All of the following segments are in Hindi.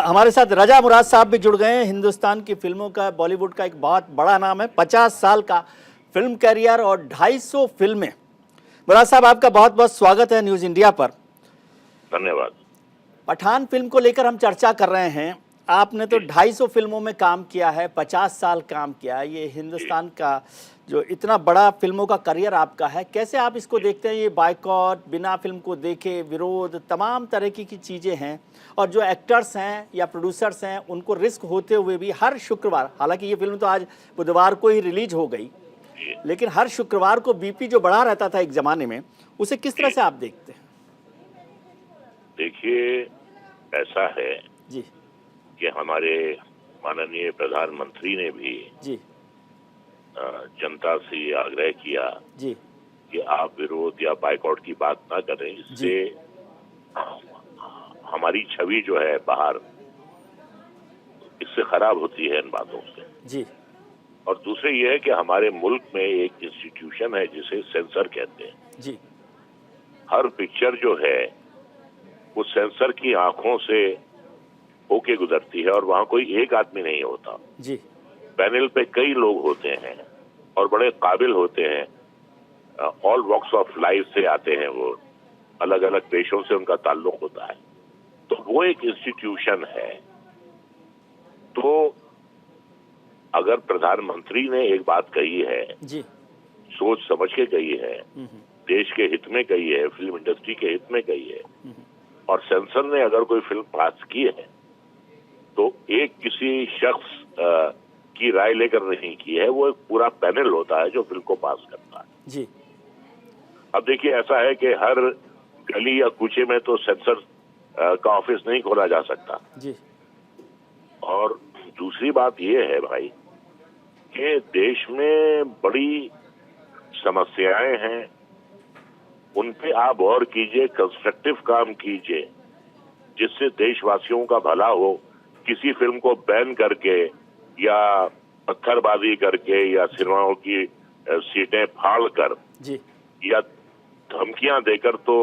हमारे साथ रजा मुराद साहब भी जुड़ गए हैं। हिंदुस्तान की फिल्मों का, बॉलीवुड का एक बहुत बड़ा नाम है। 50 साल का फिल्म कैरियर और 250 फिल्में। मुराद साहब, आपका बहुत बहुत स्वागत है न्यूज़ इंडिया पर। धन्यवाद। पठान फिल्म को लेकर हम चर्चा कर रहे हैं। आपने तो 250 फिल्मों में काम किया है, 50 साल काम किया है। ये हिंदुस्तान का जो इतना बड़ा फिल्मों का करियर आपका है, कैसे आप इसको देखते हैं? ये बायकॉट, बिना फिल्म को देखे विरोध, तमाम तरह की चीज़ें हैं, और जो एक्टर्स हैं या प्रोड्यूसर्स हैं उनको रिस्क होते हुए भी हर शुक्रवार, हालांकि ये फिल्म तो आज बुधवार को ही रिलीज हो गई, लेकिन हर शुक्रवार को बीपी जो बढ़ा रहता था एक ज़माने में, उसे किस तरह से आप देखते हैं? देखिए, ऐसा है जी कि हमारे माननीय प्रधानमंत्री ने भी जी जनता से आग्रह किया जी कि आप विरोध या बायकॉट की बात ना करें। इससे हमारी छवि जो है बाहर, इससे खराब होती है इन बातों से। जी। और दूसरे ये है कि हमारे मुल्क में एक इंस्टीट्यूशन है जिसे सेंसर कहते हैं। जी। हर पिक्चर जो है वो सेंसर की आंखों से होके गुजरती है और वहां कोई एक आदमी नहीं होता जी। पैनल पे कई लोग होते हैं और बड़े काबिल होते हैं। ऑल वॉक्स ऑफ लाइफ से आते हैं, वो अलग अलग पेशों से उनका ताल्लुक होता है। तो वो एक इंस्टीट्यूशन है। तो अगर प्रधानमंत्री ने एक बात कही है जी। सोच समझ के कही है, देश के हित में कही है, फिल्म इंडस्ट्री के हित में कही है, और सेंसर ने अगर कोई फिल्म पास की है तो एक किसी शख्स की राय लेकर नहीं की है, वो एक पूरा पैनल होता है जो फिल्म को पास करता है। जी। अब देखिए, ऐसा है कि हर गली या कूचे में तो सेंसर का ऑफिस नहीं खोला जा सकता। जी। और दूसरी बात ये है भाई कि देश में बड़ी समस्याएं हैं, उन पे आप गौर कीजिए, कंस्ट्रक्टिव काम कीजिए जिससे देशवासियों का भला हो। किसी फिल्म को बैन करके या पत्थरबाजी करके या सिनेमाओं की सीटें फाड़ कर जी। या धमकियां देकर तो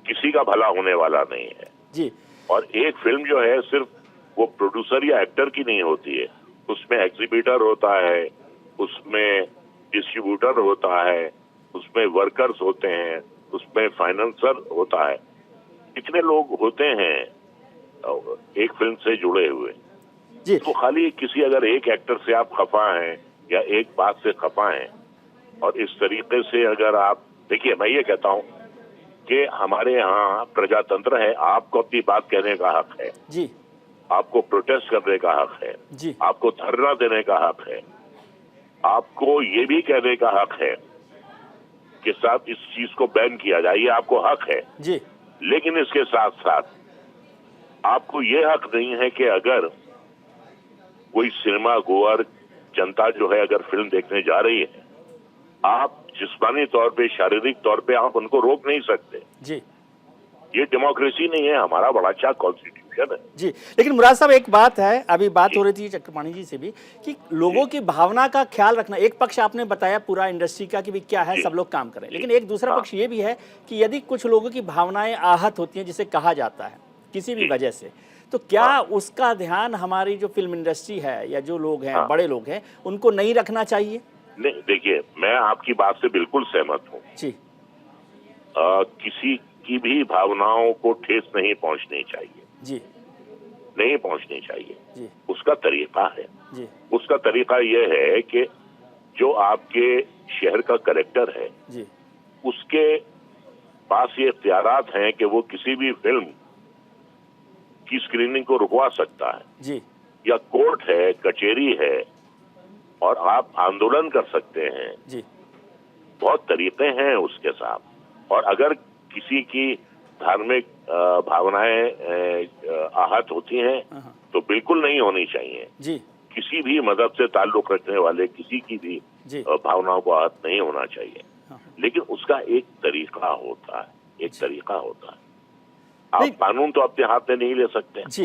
किसी का भला होने वाला नहीं है। जी। और एक फिल्म जो है सिर्फ वो प्रोड्यूसर या एक्टर की नहीं होती है, उसमें एग्जीबिटर होता है, उसमें डिस्ट्रीब्यूटर होता है, उसमें वर्कर्स होते हैं, उसमें फाइनेंसर होता है। कितने लोग होते हैं एक फिल्म से जुड़े हुए। जी। तो खाली किसी अगर एक एक्टर से आप खफा हैं या एक बात से खफा हैं और इस तरीके से अगर आप देखिए, मैं ये कहता हूं कि हमारे यहाँ प्रजातंत्र है, आपको अपनी बात कहने का हक है जी। आपको प्रोटेस्ट करने का हक है जी। आपको धरना देने का हक है, आपको ये भी कहने का हक है कि साहब इस चीज को बैन किया जाए, ये आपको हक है। जी। लेकिन इसके साथ साथ आपको ये हक नहीं है कि अगर कोई सिनेमा गोअर जनता जो है अगर फिल्म देखने जा रही है, आप जिस्मानी तौर पे, शारीरिक तौर पे आप उनको रोक नहीं सकते। जी। ये डेमोक्रेसी नहीं है, हमारा बड़ा अच्छा कॉन्स्टिट्यूशन है। जी। लेकिन मुराद साहब, एक बात है, अभी बात हो रही थी चक्रपाणी जी से भी, कि लोगों की भावना का ख्याल रखना। एक पक्ष आपने बताया पूरा इंडस्ट्री का कि भी क्या है, सब लोग काम करें, लेकिन एक दूसरा पक्ष ये भी है कि यदि कुछ लोगों की भावनाएं आहत होती हैं, जिसे कहा जाता है किसी भी वजह से, तो क्या उसका ध्यान हमारी जो फिल्म इंडस्ट्री है या जो लोग हैं, बड़े लोग हैं, उनको नहीं रखना चाहिए? नहीं, देखिए, मैं आपकी बात से बिल्कुल सहमत हूँ। जी। किसी की भी भावनाओं को ठेस नहीं पहुंचनी चाहिए। जी। नहीं पहुंचनी चाहिए। जी। उसका तरीका है। जी। उसका तरीका यह है कि जो आपके शहर का कलेक्टर है, जी। उसके पास ये इख्तियारात हैं कि वो किसी भी फिल्म की स्क्रीनिंग को रुकवा सकता है। जी। या कोर्ट है, कचहरी है, और आप आंदोलन कर सकते हैं। जी। बहुत तरीके हैं उसके साथ। और अगर किसी की धार्मिक भावनाएं आहत होती हैं तो बिल्कुल नहीं होनी चाहिए। जी। किसी भी मजहब से ताल्लुक रखने वाले किसी की भी भावनाओं को आहत नहीं होना चाहिए। लेकिन उसका एक तरीका होता है, एक तरीका होता है। आप कानून तो अपने हाथ में नहीं ले सकते। जी।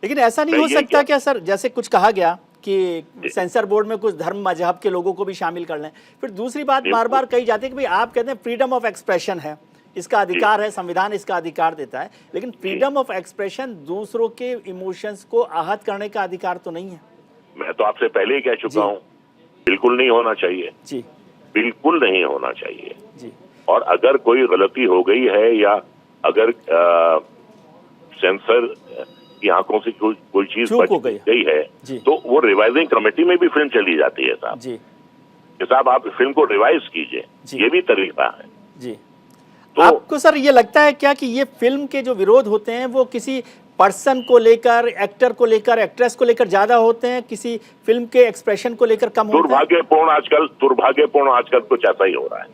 लेकिन ऐसा नहीं हो सकता क्या सर, जैसे कुछ कहा गया कि सेंसर बोर्ड में कुछ धर्म मजहब के लोगों को भी शामिल कर लें? फिर दूसरी बात बार बार कही जाती है कि भाई आप कहते हैं फ्रीडम ऑफ एक्सप्रेशन है, इसका अधिकार है, संविधान इसका अधिकार देता है, लेकिन फ्रीडम ऑफ एक्सप्रेशन दूसरों के इमोशंस को आहत करने का अधिकार तो नहीं है। मैं तो आपसे पहले ही कह चुका हूँ, बिल्कुल नहीं होना चाहिए जी बिल्कुल नहीं होना चाहिए। जी और अगर कोई गलती हो गई है या अगर सेंसर की आंखों से कोई चीज चूक बच हो गई गई है जी। तो वो रिवाइजिंग कमेटी में भी फिल्म चली जाती है साहब जी कि साहब आप फिल्म को रिवाइज कीजिए, जी। ये भी तरीका है। जी तो आपको सर ये लगता है क्या कि ये फिल्म के जो विरोध होते हैं वो किसी पर्सन को लेकर, एक्टर को लेकर, एक्ट्रेस को लेकर ज्यादा होते हैं, किसी फिल्म के एक्सप्रेशन को लेकर कम होते हैं? दुर्भाग्यपूर्ण आजकल कुछ ऐसा ही हो रहा है।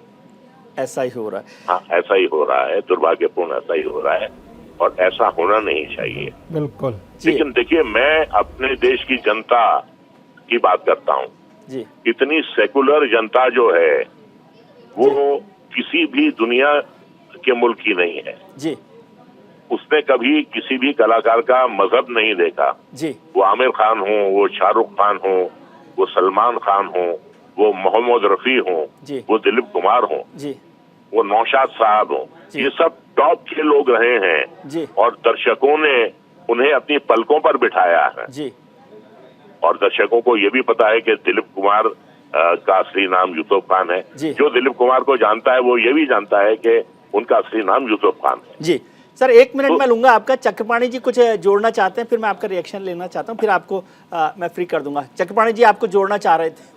ऐसा ही हो रहा है। हाँ, ऐसा ही हो रहा है, दुर्भाग्यपूर्ण ऐसा ही हो रहा है और ऐसा होना नहीं चाहिए। बिल्कुल। लेकिन देखिए, मैं अपने देश की जनता की बात करता हूँ। जी इतनी सेकुलर जनता जो है वो किसी भी दुनिया के मुल्क की नहीं है। जी उसने कभी किसी भी कलाकार का मजहब नहीं देखा। जी वो आमिर खान हो, वो शाहरुख खान हो, वो सलमान खान हो, वो मोहम्मद रफी हो, जी। वो दिलीप कुमार हो, जी वो नौशाद साहब हो, जी। ये सब टॉप के लोग रहे हैं जी और दर्शकों ने उन्हें अपनी पलकों पर बिठाया है। जी और दर्शकों को ये भी पता है कि दिलीप कुमार का असली नाम यूसुफ खान है। जी। जो दिलीप कुमार को जानता है वो ये भी जानता है कि उनका असली नाम यूसुफ खान है। जी सर 1 मिनट तो- मैं लूंगा आपका। चक्रपाणी जी कुछ जोड़ना चाहते हैं, फिर मैं आपका रिएक्शन लेना चाहता हूं, फिर आपको मैं फ्री कर दूंगा। चक्रपाणी जी आपको जोड़ना चाह रहे थे।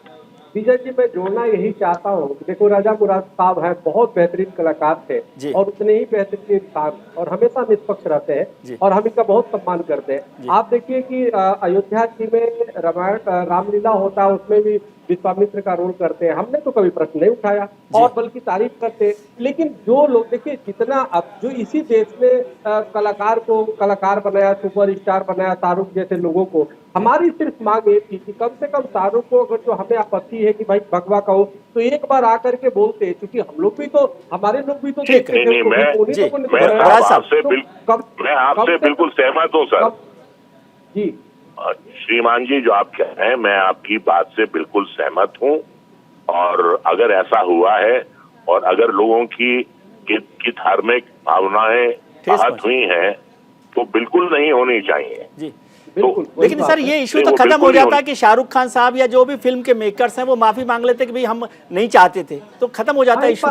विजय जी, मैं जोड़ना यही चाहता हूँ। देखो, राजा मुराद साहब हैं, बहुत बेहतरीन कलाकार थे जी। और उतने ही बेहतरीन इंसान और हमेशा निष्पक्ष रहते जी। हैं और हम इनका बहुत सम्मान करते जी। हैं। आप देखिए कि अयोध्या जी में रामायण रामलीला होता है, उसमें भी विश्वामित्र का रोल करते हैं। हमने तो कभी प्रश्न नहीं उठाया और बल्कि तारीफ करते हैं। लेकिन जो लोग देखिए, जितना अब जो इसी देश में कलाकार को कलाकार बनाया, सुपरस्टार बनाया, शाहरुख जैसे लोगों को, हमारी सिर्फ मांग ये थी कि कम से कम शाहरुख को अगर जो हमें आपत्ति है कि भाई भगवा कहो तो एक बार आकर के बोलते, क्योंकि हम लोग भी तो, हमारे लोग भी तो ठीक है। देखते थे, नहीं, उनको मैं- भी- उन्हीं जी, लोगों ने तो मैं बनाया। बड़ा साहब साहब, आपसे तो बिल्कुल मैं आपसे कम से बिल्कुल सहमत हूँ सर। जी श्रीमान जी, जो आप कह रहे हैं मैं आपकी बात से बिल्कुल सहमत हूँ। और अगर ऐसा हुआ है और अगर लोगों की धार्मिक भावनाएं ठेस आहत पहुंची। हुई हैं तो बिल्कुल नहीं होनी चाहिए। जी बिल्कुल। वही लेकिन बात सर है। ये इशू नहीं, तो वो खत्म हो बिल्कुल जाता नहीं है कि शाहरुख खान साहब या जो भी फिल्म के मेकर्स हैं वो माफी मांग लेते कि भाई हम नहीं चाहते थे, तो खत्म हो जाता है इशू।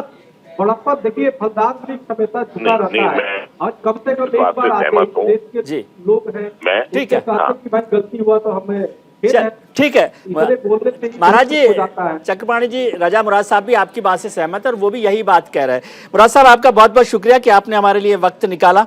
बड़प्पा देखिए, फलदार वृक्ष हमेशा झुका नहीं, रहता नहीं, है मैं और कम से कम इस एक बात बार से आके सहमत हूँ। देश के जी। लोग हैं, मैं- ठीक है, उनके साथ हाँ। कि भाई गलती हुआ तो हमें खेद है। ठीक है इतने बोलने से ही महाराज कुछ हो जाता है। जी, चक्रपाणी जी, राजा मुराद साहब भी आपकी बात से सहमत है और वो भी यही बात कह रहे हैं। मुराद साहब आपका बहुत बहुत शुक्रिया कि आपने हमारे लिए वक्त निकाला।